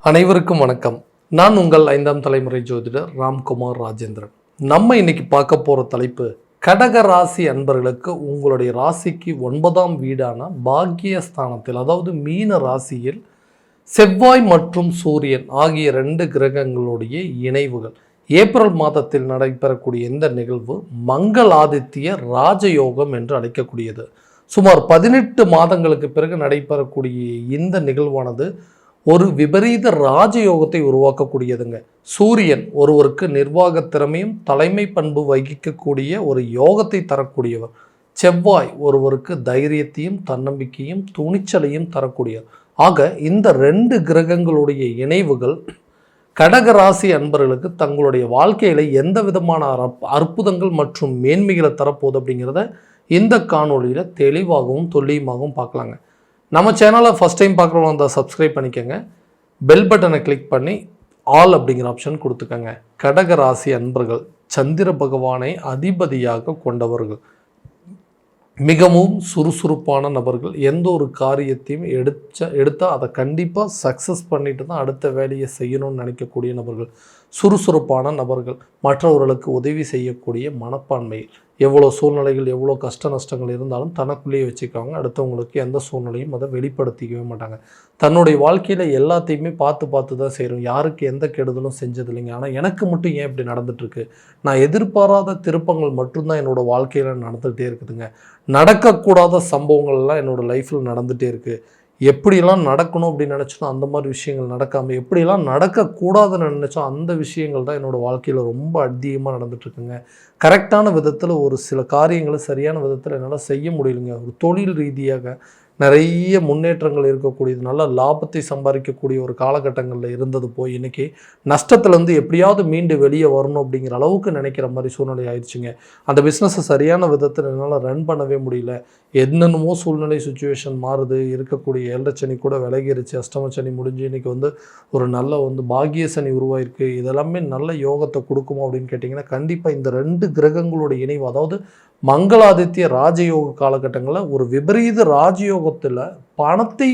அனைவருக்கும் வணக்கம். நான் உங்கள் 5ஆம் தலைமுறை ஜோதிடர் ராம்குமார் ராஜேந்திரன். நம்ம இன்னைக்கு பார்க்க போகிற தலைப்பு, கடக ராசி அன்பர்களுக்கு உங்களுடைய ராசிக்கு 9ஆம் வீடான பாக்கியஸ்தானத்தில், அதாவது மீன ராசியில் செவ்வாய் மற்றும் சூரியன் ஆகிய 2 கிரகங்களுடைய இணைவுகள். ஏப்ரல் மாதத்தில் நடைபெறக்கூடிய இந்த நிகழ்வு மங்களாதித்ய ராஜயோகம் என்று அழைக்கக்கூடியது. சுமார் 18 மாதங்களுக்கு பிறகு நடைபெறக்கூடிய இந்த நிகழ்வானது ஒரு விபரீத ராஜயோகத்தை உருவாக்கக்கூடியதுங்க. சூரியன் ஒருவருக்கு நிர்வாக திறமையும் தலைமை பண்பு வகிக்கக்கூடிய ஒரு யோகத்தை தரக்கூடியவர். செவ்வாய் ஒருவருக்கு தைரியத்தையும் தன்னம்பிக்கையும் துணிச்சலையும் தரக்கூடியவர். ஆக இந்த 2 கிரகங்களுடைய இணைவுகள் கடகராசி அன்பர்களுக்கு தங்களுடைய வாழ்க்கையில எந்த விதமான அற்புதங்கள் மற்றும் மேன்மைகளை தரப்போகுது அப்படிங்கிறத இந்த காணொலியில் தெளிவாகவும் துல்லியமாகவும் பார்க்கலாங்க. நம்ம சேனலை ஃபஸ்ட் டைம் பார்க்குறவங்க வந்தால் சப்ஸ்கிரைப் பண்ணிக்கோங்க. பெல் பட்டனை கிளிக் பண்ணி ஆல் அப்படிங்கிற ஆப்ஷன் கொடுத்துக்கோங்க. கடக ராசி அன்பர்கள் சந்திர பகவானை அதிபதியாக கொண்டவர்கள், மிகவும் சுறுசுறுப்பான நபர்கள். எந்த ஒரு காரியத்தையும் எடுத்தால் அதை கண்டிப்பாக சக்ஸஸ் பண்ணிட்டு தான் அடுத்த வேலையை செய்யணும்னு நினைக்கக்கூடிய நபர்கள், சுறுசுறுப்பான நபர்கள், மற்றவர்களுக்கு உதவி செய்யக்கூடிய மனப்பான்மை. எவ்வளோ சூழ்நிலைகள், எவ்வளோ கஷ்ட நஷ்டங்கள் இருந்தாலும் தனக்குள்ளேயே வச்சுக்காங்க. அடுத்தவங்களுக்கு எந்த சூழ்நிலையும் அதை வெளிப்படுத்திக்கவே மாட்டாங்க. தன்னுடைய வாழ்க்கையில் எல்லாத்தையுமே பார்த்து தான் செய்கிறோம். யாருக்கு எந்த கெடுதலும் செஞ்சது இல்லைங்க. ஆனால் எனக்கு மட்டும் ஏன் இப்படி நடந்துகிட்ருக்கு, நான் எதிர்பாராத திருப்பங்கள் மட்டும்தான் என்னோடய வாழ்க்கையில் நடந்துகிட்டே இருக்குதுங்க. நடக்கக்கூடாத சம்பவங்கள்லாம் என்னோடய லைஃப்பில் நடந்துகிட்டே இருக்குது. எப்படிலாம் நடக்கணும் அப்படின்னு நினச்சோம் அந்த மாதிரி விஷயங்கள் நடக்காமல், எப்படிலாம் நடக்கக்கூடாதுன்னு நினச்சோம் அந்த விஷயங்கள் தான் என்னோடய வாழ்க்கையில் ரொம்ப அதிகமாக நடந்துகிட்ருக்குங்க. கரெக்டான விதத்தில் ஒரு சில காரியங்களை சரியான விதத்தில் என்னால் செய்ய முடியலைங்க. ஒரு தொழில் ரீதியாக நிறைய முன்னேற்றங்கள் இருக்கக்கூடியது, நல்ல லாபத்தை சம்பாதிக்கக்கூடிய ஒரு காலகட்டங்களில் இருந்தது போய் இன்றைக்கி நஷ்டத்துலேருந்து எப்படியாவது மீண்டு வெளியே வரணும் அப்படிங்கிற அளவுக்கு நினைக்கிற மாதிரி சூழ்நிலை ஆயிடுச்சுங்க. அந்த பிஸ்னஸை சரியான விதத்தில் என்னால் ரன் பண்ணவே முடியல. என்னென்னமோ சூழ்நிலை சுச்சுவேஷன் மாறுது. இருக்கக்கூடிய 7 சனி கூட விலகிருச்சு, அஷ்டம சனி முடிஞ்சு இன்றைக்கி ஒரு நல்ல பாகிய சனி உருவாயிருக்கு. இதெல்லாமே நல்ல யோகத்தை கொடுக்குமோ அப்படின்னு கேட்டிங்கன்னா கண்டிப்பாக இந்த 2 கிரகங்களோட இணைவு, அதாவது மங்களாதித்ய ராஜயோக காலகட்டங்களில் ஒரு விபரீத ராஜயோகத்தில் பணத்தை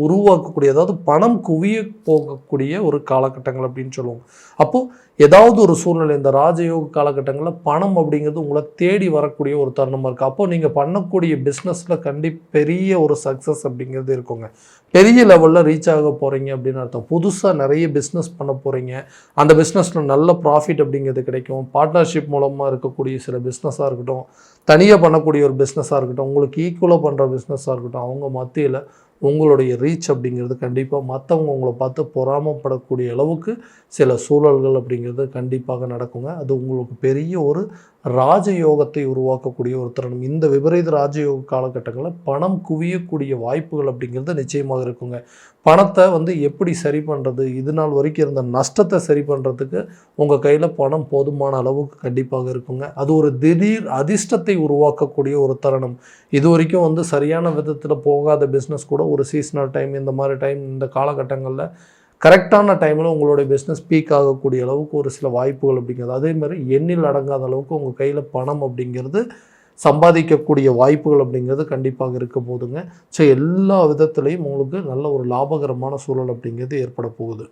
உருவாக்கக்கூடிய, அதாவது பணம் குவிய போகக்கூடிய ஒரு காலகட்டங்கள் அப்படின்னு சொல்லுவோம். அப்போது ஏதாவது ஒரு சூழ்நிலை இந்த ராஜயோக காலகட்டங்களில் பணம் அப்படிங்கிறது உங்களை தேடி வரக்கூடிய ஒரு தருணமாக இருக்குது. அப்போது நீங்கள் பண்ணக்கூடிய பிஸ்னஸில் பெரிய ஒரு சக்ஸஸ் அப்படிங்கிறது இருக்குங்க. பெரிய லெவலில் ரீச் ஆக போகிறீங்க அப்படின்னு அர்த்தம். புதுசாக நிறைய பிஸ்னஸ் பண்ண போகிறீங்க. அந்த பிஸ்னஸில் நல்ல ப்ராஃபிட் அப்படிங்கிறது கிடைக்கும். பார்ட்னர்ஷிப் மூலமாக இருக்கக்கூடிய சில பிஸ்னஸாக இருக்கட்டும், தனியாக பண்ணக்கூடிய ஒரு பிஸ்னஸாக இருக்கட்டும், உங்களுக்கு ஈக்குவலாக பண்ணுற பிஸ்னஸாக இருக்கட்டும், அவங்க மத்தியில் உங்களுடைய ரீச் அப்படிங்கிறது கண்டிப்பாக மற்றவங்க உங்களை பார்த்து பொறாமப்படக்கூடிய அளவுக்கு சில சூழல்கள் அப்படிங்கிறது கண்டிப்பாக நடக்குங்க. அது உங்களுக்கு பெரிய ஒரு ராஜயோகத்தை உருவாக்கக்கூடிய ஒரு தருணம். இந்த விபரீத ராஜயோக காலகட்டங்களில் பணம் குவியக்கூடிய வாய்ப்புகள் அப்படிங்கிறது நிச்சயமாக இருக்குங்க. பணத்தை எப்படி சரி பண்ணுறது, இது நாள் வரைக்கும் இருந்த நஷ்டத்தை சரி பண்ணுறதுக்கு உங்கள் கையில் பணம் போதுமான அளவுக்கு கண்டிப்பாக இருக்குங்க. அது ஒரு திடீர் அதிர்ஷ்டத்தை உருவாக்கக்கூடிய ஒரு தருணம். இது வரைக்கும் சரியான விதத்தில் போகாத பிஸ்னஸ் கூட ஒரு சீசனல் டைம், இந்த மாதிரி டைம், இந்த காலகட்டங்களில் கரெக்டான டைமில் உங்களுடைய பிஸ்னஸ் பீக் ஆகக்கூடிய அளவுக்கு ஒரு சில வாய்ப்புகள் அப்படிங்கிறது, அதே மாதிரி எண்ணில் அடங்காத அளவுக்கு உங்கள் கையில் பணம் அப்படிங்கிறது சம்பாதிக்கக்கூடிய வாய்ப்புகள் அப்படிங்கிறது கண்டிப்பாக இருக்க போகுதுங்க. ஸோ எல்லா விதத்துலேயும் உங்களுக்கு நல்ல ஒரு லாபகரமான சூழல் அப்படிங்கிறது ஏற்பட போகுது.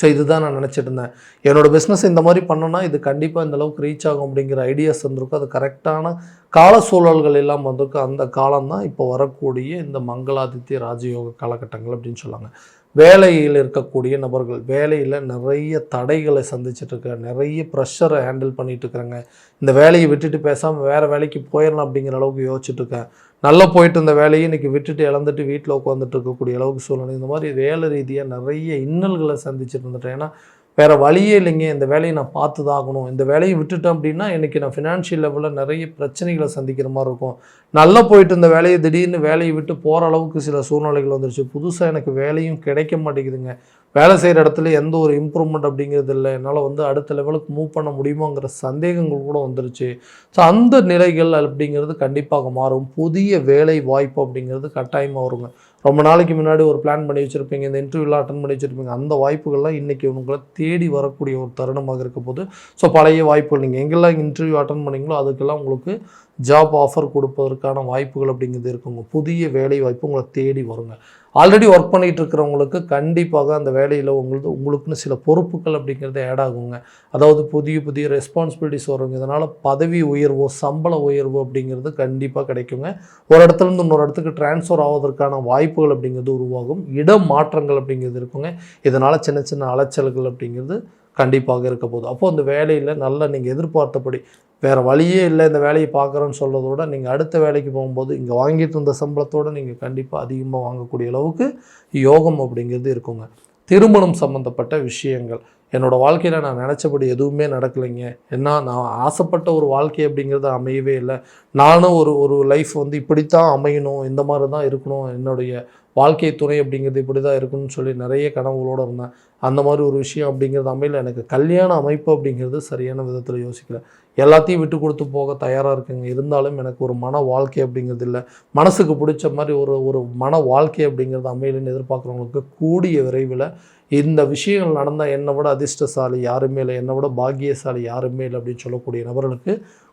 ஸோ இதுதான் நான் நினச்சிட்டு இருந்தேன். என்னோடய பிஸ்னஸ் இந்த மாதிரி பண்ணோன்னா இது கண்டிப்பாக இந்த அளவுக்கு ரீச் ஆகும் அப்படிங்கிற ஐடியாஸ் வந்திருக்கும். அது கரெக்டான கால சூழல்கள் எல்லாம் வந்திருக்கு. அந்த காலம்தான் இப்போ வரக்கூடிய இந்த மங்களாதித்ய ராஜயோக காலகட்டங்கள் அப்படின்னு சொல்லுவாங்க. வேலையில் இருக்கக்கூடிய நபர்கள், வேலையில் நிறைய தடைகளை சந்திச்சிட்ருக்காங்க, நிறைய ப்ரெஷரை ஹேண்டில் பண்ணிகிட்டு இருக்கிறாங்க. இந்த வேலையை விட்டுட்டு பேசாமல் வேறு வேலைக்கு போயிடலாம் அப்படிங்கிற அளவுக்கு யோசிச்சுட்ருக்கேன். நல்லா போயிட்டு இருந்த வேலையை இன்றைக்கி விட்டுட்டு இழந்துட்டு வீட்டில் உட்காந்துட்டு இருக்கக்கூடிய அளவுக்கு சூழ்நிலை. இந்த மாதிரி வேலை ரீதியாக நிறைய இன்னல்களை சந்திச்சுட்டு இருந்துட்டேன். ஏன்னா வேறு வழியே இல்லைங்க, இந்த வேலையை நான் பார்த்து தான் ஆகணும். இந்த வேலையை விட்டுட்டேன் அப்படின்னா இன்றைக்கி நான் ஃபினான்ஷியல் லெவலில் நிறைய பிரச்சனைகளை சந்திக்கிற மாதிரி இருக்கும். நல்லா போயிட்டு இருந்த வேலையை திடீர்னு வேலையை விட்டு போகிற அளவுக்கு சில சூழ்நிலைகள் வந்துருச்சு. புதுசாக எனக்கு வேலையும் கிடைக்க மாட்டேங்குதுங்க. வேலை செய்கிற இடத்துல எந்த ஒரு இம்ப்ரூவ்மெண்ட் அப்படிங்கிறது இல்லை. என்னால் அடுத்த லெவலுக்கு மூவ் பண்ண முடியுமாங்கிற சந்தேகங்கள் கூட வந்துருச்சு. ஸோ அந்த நிலைகள் அப்படிங்கிறது கண்டிப்பாக மாறும். புதிய வேலை வாய்ப்பு அப்படிங்கிறது கட்டாயமாக வருங்க. ரொம்ப நாளைக்கு முன்னாடி ஒரு பிளான் பண்ணி வச்சுருப்பீங்க, இந்த இன்டர்வியூலாம் அட்டன் பண்ணி வச்சுருப்பீங்க, அந்த வாய்ப்புகள்லாம் இன்றைக்கி உங்களை தேடி வரக்கூடிய ஒரு தருணமாக இருக்க போது. ஸோ பழைய வாய்ப்புகள் நீங்கள் எங்கெல்லாம் இன்டர்வியூ அட்டன் பண்ணிங்களோ அதுக்கெல்லாம் உங்களுக்கு ஜாப் ஆஃபர் கொடுப்பதற்கான வாய்ப்புகள் அப்படிங்கிறது இருக்குங்க. புதிய வேலை வாய்ப்பு உங்களை தேடி வருங்க. ஆல்ரெடி ஒர்க் பண்ணிகிட்டு இருக்கிறவங்களுக்கு கண்டிப்பாக அந்த வேலையில் உங்களுக்குன்னு சில பொறுப்புகள் அப்படிங்கிறது ஆட் ஆகுங்க. அதாவது புதிய புதிய ரெஸ்பான்சிபிலிட்டிஸ் வருங்க. இதனால் பதவி உயர்வோ சம்பள உயர்வோ அப்படிங்கிறது கண்டிப்பாக கிடைக்குங்க. ஒரு இடத்துலேருந்து இன்னொரு இடத்துக்கு டிரான்ஸ்ஃபர் ஆவதற்கான வாய்ப்புகள் அப்படிங்கிறது உருவாகும். இடம் மாற்றங்கள் அப்படிங்கிறது இருக்குங்க. இதனால் சின்ன சின்ன அலைச்சல்கள் அப்படிங்கிறது கண்டிப்பாக இருக்க போகுது. அப்போது அந்த வேலையில் நல்லா நீங்கள் எதிர்பார்த்தபடி வேறு வழியே இல்லை இந்த வேலையை பார்க்குறோன்னு சொல்கிறதோட நீங்கள் அடுத்த வேலைக்கு போகும்போது இங்கே வாங்கிட்டு இருந்த சம்பளத்தோடு நீங்கள் கண்டிப்பாக அதிகமாக வாங்கக்கூடிய அளவுக்கு யோகம் அப்படிங்கிறது இருக்குங்க. திருமணம் சம்மந்தப்பட்ட விஷயங்கள் என்னோடய வாழ்க்கையில் நான் நினச்சபடி எதுவுமே நடக்கலைங்க. ஏன்னா நான் ஆசைப்பட்ட ஒரு வாழ்க்கை அப்படிங்கிறது அமையவே இல்லை. நானும் ஒரு லைஃப் இப்படித்தான் அமையணும், இந்த மாதிரி தான் இருக்கணும், என்னுடைய வாழ்க்கை துணை அப்படிங்கிறது இப்படி தான் இருக்கணும்னு சொல்லி நிறைய கனவுகளோடு இருந்தேன். அந்த மாதிரி ஒரு விஷயம் அப்படிங்கிறது அமையல. எனக்கு கல்யாண அமைப்பு அப்படிங்கிறது சரியான விதத்தில் யோசிக்கல. எல்லாத்தையும் விட்டு கொடுத்து போக தயாராக இருக்குங்க. இருந்தாலும் எனக்கு ஒரு மன வாழ்க்கை அப்படிங்கிறது இல்லை. மனசுக்கு பிடிச்ச மாதிரி ஒரு மன வாழ்க்கை அப்படிங்கிறது அமையலன்னு எதிர்பார்க்குறவங்களுக்கு கூடிய விரைவில் இந்த விஷயங்கள் நடந்தால் என்னை விட அதிர்ஷ்டசாலி யாருமே இல்லை, என்னை விட பாக்கியசாலி யாருமே இல்லை அப்படின்னு சொல்லக்கூடிய நபர்களுக்கு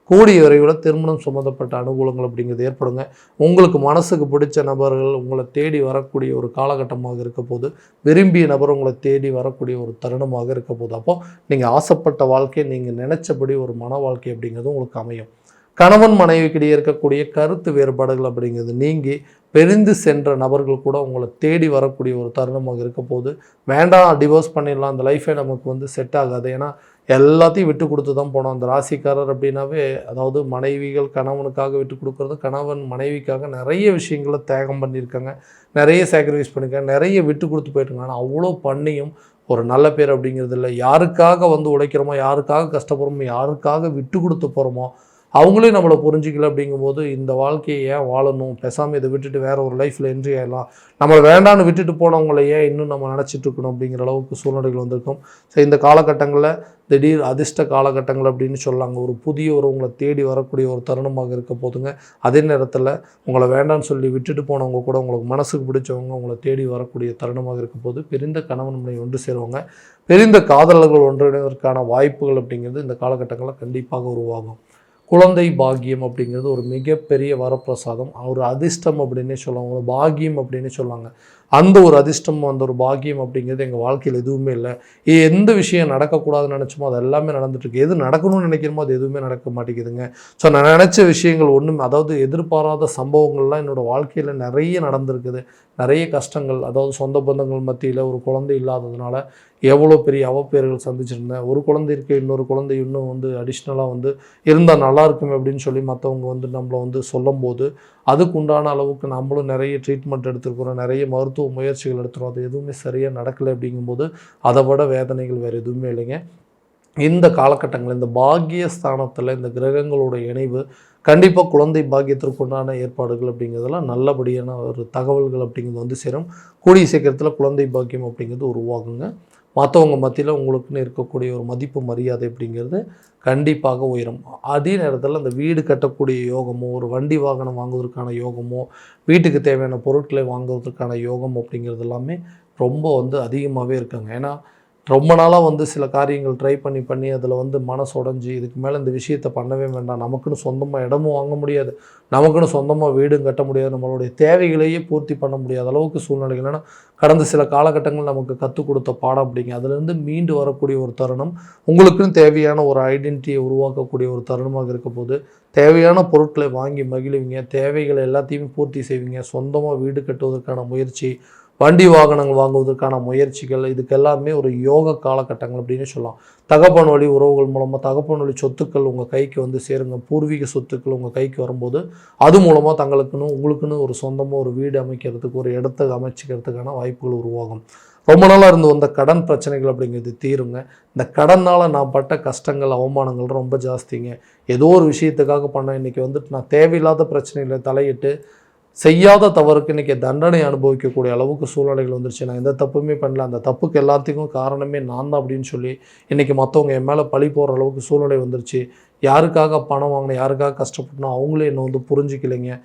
கூடிய விரைவில் திருமணம் சம்மந்தப்பட்ட அனுகூலங்கள் அப்படிங்கிறது ஏற்படுங்க. உங்களுக்கு மனசுக்கு பிடிச்ச நபர்கள் உங்களை தேடி வரக்கூடிய ஒரு காலகட்டமாக இருக்க போது, விரும்பிய நபர் உங்களை தேடி வரக்கூடிய ஒரு தருணமாக இருக்க போது. அப்போது நீங்கள் ஆசைப்பட்ட வாழ்க்கை, நீங்கள் நினச்சபடி ஒரு மன வாழ்க்கை அப்படிங்கிறது உங்களுக்கு அமையும். கணவன் மனைவிக்கிடையே இருக்கக்கூடிய கருத்து வேறுபாடுகள் அப்படிங்கிறது நீங்கி பிரிந்து சென்ற நபர்கள் கூட உங்களை தேடி வரக்கூடிய ஒரு தருணமாக இருக்க போது. வேண்டாம் டிவோர்ஸ் பண்ணிடலாம், அந்த லைஃபே நமக்கு செட் ஆகாது, ஏன்னா எல்லாத்தையும் விட்டு கொடுத்து தான் போனோம். அந்த ராசிக்காரர் அப்படின்னாவே அதாவது மனைவிகள் கணவனுக்காக விட்டு கொடுக்குறது, கணவன் மனைவிக்காக நிறைய விஷயங்களை தியாகம் பண்ணியிருக்காங்க, நிறைய சாக்ரிஃபைஸ் பண்ணியிருக்காங்க, நிறைய விட்டு கொடுத்து போயிட்டுருக்காங்க. ஆனால் அவ்வளோ பண்ணியும் ஒரு நல்ல பேர் அப்படிங்கிறது இல்லை. யாருக்காக உழைக்கிறோமோ, யாருக்காக கஷ்டப்படுறோமோ, யாருக்காக விட்டு கொடுத்து போகிறோமோ அவங்களே நம்மளை புரிஞ்சிக்கல. அப்படிங்கும்போது இந்த வாழ்க்கையை ஏன் வாழணும், பேசாமல் இதை விட்டுட்டு வேறு ஒரு லைஃப்பில் என்ட்ரி ஆகிடலாம், நம்மளை வேண்டான்னு விட்டுட்டு போனவங்களை ஏன் இன்னும் நம்ம நினச்சிட்டு இருக்கணும் அப்படிங்கிற அளவுக்கு சூழ்நிலைகள் வந்திருக்கும். ஸோ இந்த காலகட்டங்களில் திடீர் அதிர்ஷ்ட காலகட்டங்கள் அப்படின்னு சொல்லாங்க. ஒரு புதிய உங்களை தேடி வரக்கூடிய ஒரு தருணமாக இருக்க போதுங்க. அதே நேரத்தில் உங்களை வேண்டான்னு சொல்லி விட்டுட்டு போனவங்க கூட உங்களுக்கு மனசுக்கு பிடிச்சவங்க உங்களை தேடி வரக்கூடிய தருணமாக இருக்க போது. பிரிந்த கணவன் மனைவி ஒன்று சேருவாங்க. பிரிந்த காதலர்கள் ஒன்றிணைவதற்கான வாய்ப்புகள் அப்படிங்கிறது இந்த காலகட்டங்களில் கண்டிப்பாக உருவாகும். குழந்தை பாக்கியம் அப்படிங்கிறது ஒரு மிகப்பெரிய வரப்பிரசாதம், ஒரு அதிர்ஷ்டம் அப்படின்னே சொல்லுவாங்க, ஒரு பாக்கியம் அப்படின்னு சொல்லுவாங்க. அந்த ஒரு அதிர்ஷ்டம், அந்த ஒரு பாக்கியம் அப்படிங்கிறது எங்கள் வாழ்க்கையில் எதுவுமே இல்லை. எந்த விஷயம் நடக்கக்கூடாதுன்னு நினச்சோமோ அது எல்லாமே நடந்துட்டுருக்கு. எது நடக்கணும்னு நினைக்கிறோமோ அது எதுவுமே நடக்க மாட்டேங்குதுங்க. ஸோ நான் நினச்ச விஷயங்கள் ஒன்றும், அதாவது எதிர்பாராத சம்பவங்கள்லாம் என்னோடய வாழ்க்கையில் நிறைய நடந்திருக்குது. நிறைய கஷ்டங்கள், அதாவது சொந்த பந்தங்கள் மத்தியில் ஒரு குழந்தை இல்லாததுனால எவ்வளோ பெரிய அவப்பேர்கள் சந்திச்சிருந்தேன். ஒரு குழந்தை இருக்க இன்னொரு குழந்தை இன்னும் அடிஷ்னலாக இருந்தால் நல்லா இருக்குமே அப்படின்னு சொல்லி மற்றவங்க நம்மளை சொல்லும்போது அதுக்குண்டான அளவுக்கு நம்மளும் நிறைய ட்ரீட்மெண்ட் எடுத்துருக்குறோம், நிறைய மருத்துவ முயற்சிகள் எடுத்துகிறோம். அது எதுவுமே சரியாக நடக்கலை. அப்படிங்கும்போது அதை விட வேதனைகள் வேறு எதுவுமே இல்லைங்க. இந்த காலகட்டங்களில் இந்த பாக்கியஸ்தானத்தில் இந்த கிரகங்களோட இணைவு கண்டிப்பாக குழந்தை பாக்கியத்திற்குண்டான ஏற்பாடுகள் அப்படிங்கிறதெல்லாம் நல்லபடியான ஒரு தகவல்கள் அப்படிங்கிறது சேரும். கூடிய சீக்கிரத்தில் குழந்தை பாக்கியம் அப்படிங்கிறது உருவாகுங்க. மற்றவங்க மத்தியில் உங்களுக்குன்னு இருக்கக்கூடிய ஒரு மதிப்பு மரியாதை அப்படிங்கிறது கண்டிப்பாக உயரும். அதே நேரத்தில் அந்த வீடு கட்டக்கூடிய யோகமோ, ஒரு வண்டி வாகனம் வாங்குவதற்கான யோகமோ, வீட்டுக்கு தேவையான பொருட்களை வாங்குவதற்கான யோகம் அப்படிங்கிறது எல்லாமே ரொம்ப அதிகமாகவே இருக்குங்க. ஏன்னா ரொம்ப நாளாக சில காரியங்கள் ட்ரை பண்ணி அதில் மனசு உடஞ்சி இதுக்கு மேலே இந்த விஷயத்தை பண்ணவே வேண்டாம், நமக்குன்னு சொந்தமாக இடமும் வாங்க முடியாது, நமக்குன்னு சொந்தமாக வீடும் கட்ட முடியாது, நம்மளுடைய தேவைகளையே பூர்த்தி பண்ண முடியாத அளவுக்கு சூழ்நிலைகள். ஏன்னா கடந்த சில காலகட்டங்கள் நமக்கு கற்றுக் கொடுத்த பாடம் அப்படிங்க. அதுலேருந்து மீண்டு வரக்கூடிய ஒரு தருணம், உங்களுக்குன்னு தேவையான ஒரு ஐடென்டிட்டியை உருவாக்கக்கூடிய ஒரு தருணமாக இருக்க போது. தேவையான பொருட்களை வாங்கி மகிழுவீங்க, தேவைகளை எல்லாத்தையுமே பூர்த்தி செய்வீங்க, சொந்தமாக வீடு கட்டுவதற்கான முயற்சி, வண்டி வாகனங்கள் வாங்குவதற்கான முயற்சிகள், இதுக்கு எல்லாமே ஒரு யோக காலகட்டங்கள் அப்படின்னு சொல்லலாம். தகப்பன் வழி உறவுகள் மூலமாக தகப்பன் வழி சொத்துக்கள் உங்கள் கைக்கு சேருங்க. பூர்வீக சொத்துக்கள் உங்கள் கைக்கு வரும்போது அது மூலமாக உங்களுக்குன்னு ஒரு சொந்தமாக ஒரு வீடு அமைக்கிறதுக்கு, ஒரு இடத்தை அமைச்சிக்கிறதுக்கான வாய்ப்புகள் உருவாகும். ரொம்ப நாளாக வந்த கடன் பிரச்சனைகள் அப்படிங்கிறது தீருங்க. இந்த கடனால் நான் பட்ட கஷ்டங்கள், அவமானங்கள் ரொம்ப ஜாஸ்திங்க. ஏதோ ஒரு விஷயத்துக்காக பண்ண இன்றைக்கி நான் தேவையில்லாத பிரச்சனைகளை தலையிட்டு செய்யாத தவறுக்கு இன்றைக்கி தண்டனை அனுபவிக்கக்கூடிய அளவுக்கு சூழ்நிலைகள் வந்துருச்சு. நான் எந்த தப்புமே பண்ணல, அந்த தப்புக்கு எல்லாத்துக்கும் காரணமே நான் தான் அப்படின்னு சொல்லி இன்றைக்கி மற்றவங்க என் மேலே பழி போடுற அளவுக்கு சூழ்நிலை வந்துருச்சு. யாருக்காக பணம் வாங்கினேன், யாருக்காக கஷ்டப்பட்டனோ அவங்களே என்னை புரிஞ்சிக்கலைங்க.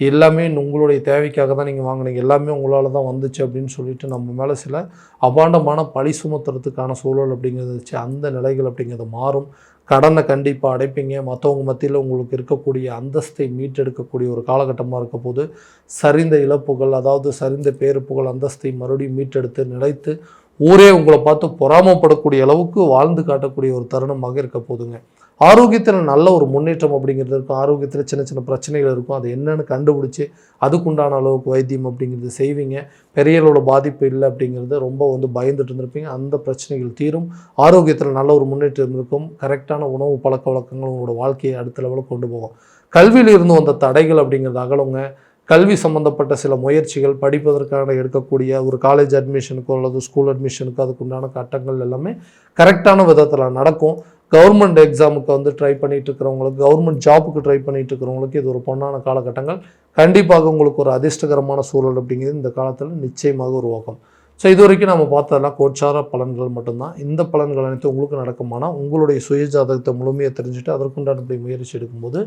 எல்லாமே உங்களுடைய தேவைக்காக தான் நீங்கள் வாங்கினீங்க, எல்லாமே உங்களால் தான் வந்துச்சு அப்படின்னு சொல்லிட்டு நம்ம மேலே சில அபாண்டமான பழி சுமத்துறதுக்கான சூழல் அப்படிங்கிறது வச்சு அந்த நிலைகள் அப்படிங்கிறது மாறும். கடனை கண்டிப்பாக அடைப்பீங்க. மற்றவங்க மத்தியில் உங்களுக்கு இருக்கக்கூடிய அந்தஸ்தை மீட்டெடுக்கக்கூடிய ஒரு காலகட்டமாக இருக்க போது சரிந்த இழப்புகள், அதாவது சரிந்த பேரு புகழ் அந்தஸ்தை மறுபடியும் மீட்டெடுத்து நிலைத்து ஊரே உங்களை பார்த்து பொறாமப்படக்கூடிய அளவுக்கு வாழ்ந்து காட்டக்கூடிய ஒரு தருணமாக இருக்க போதுங்க. ஆரோக்கியத்தில் நல்ல ஒரு முன்னேற்றம் அப்படிங்கிறது இருக்கும். ஆரோக்கியத்தில் சின்ன சின்ன பிரச்சனைகள் இருக்கும். அது என்னென்னு கண்டுபிடிச்சி அதுக்குண்டான அளவுக்கு வைத்தியம் அப்படிங்கிறது செய்வீங்க. பெரிய அளவோட பாதிப்பு இல்லை அப்படிங்கிறது ரொம்ப பயந்துட்டு இருந்திருப்பீங்க. அந்த பிரச்சனைகள் தீரும். ஆரோக்கியத்தில் நல்ல ஒரு முன்னேற்றம் இருக்கும். கரெக்டான உணவு பழக்க வழக்கங்கள் உங்களோட வாழ்க்கையை அடுத்த லெவலுக்கு கொண்டு போகும். கல்வியில் இருந்து வந்த தடைகள் அப்படிங்கிறது அகலுங்க. கல்வி சம்மந்தப்பட்ட சில முயற்சிகள், படிப்பதற்கான எடுக்கக்கூடிய ஒரு காலேஜ் அட்மிஷனுக்கோ அல்லது ஸ்கூல் அட்மிஷனுக்கோ அதுக்குண்டான கட்டங்கள் எல்லாமே கரெக்டான விதத்தில் நடக்கும். கவர்மெண்ட் எக்ஸாமுக்கு ட்ரை பண்ணிட்டு இருக்கிறவங்களுக்கு, கவர்மெண்ட் ஜாப்புக்கு ட்ரை பண்ணிட்டு இருக்கிறவங்களுக்கு இது ஒரு பொன்னான காலகட்டங்கள். கண்டிப்பாக உங்களுக்கு ஒரு அதிர்ஷ்டகரமான சூழல் அப்படிங்கிறது இந்த காலத்தில் நிச்சயமாக உருவாக்கும். ஸோ இது வரைக்கும் நம்ம பார்த்ததெல்லாம் கோச்சார பலன்கள் மட்டும்தான். இந்த பலன்கள் அனைத்து உங்களுக்கு நடக்குமானால் உங்களுடைய சுயஜாதகத்தை முழுமையாக தெரிஞ்சுட்டு அதற்குண்டான முயற்சி எடுக்கும்போது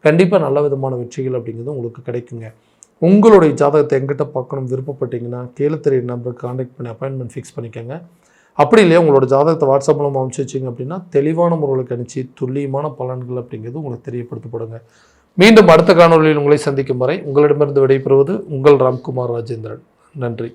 கண்டிப்பாக நல்ல விதமான வெற்றிகள் அப்படிங்கிறது உங்களுக்கு கிடைக்குங்க. உங்களுடைய ஜாதகத்தை எங்கிட்ட பார்க்கணும் விருப்பப்பட்டீங்கன்னா கீழே தெரிய நம்பருக்கு கான்டாக்ட் பண்ணி அப்பாயின்மெண்ட் ஃபிக்ஸ் பண்ணிக்கோங்க. அப்படி இல்லையா உங்களோட ஜாதகத்தை வாட்ஸ்அப் மூலமாக அனுப்பிச்சு வச்சிங்க அப்படின்னா தெளிவான முறையில் கணிச்சு துல்லியமான பலன்கள் அப்படிங்கிறது உங்களுக்கு தெரியப்படுத்தப்படுங்க. மீண்டும் அடுத்த காணொலியில் உங்களை சந்திக்கும் வரை உங்களிடமிருந்து விடைபெறுவது உங்கள் ராம்குமார் ராஜேந்திரன். நன்றி.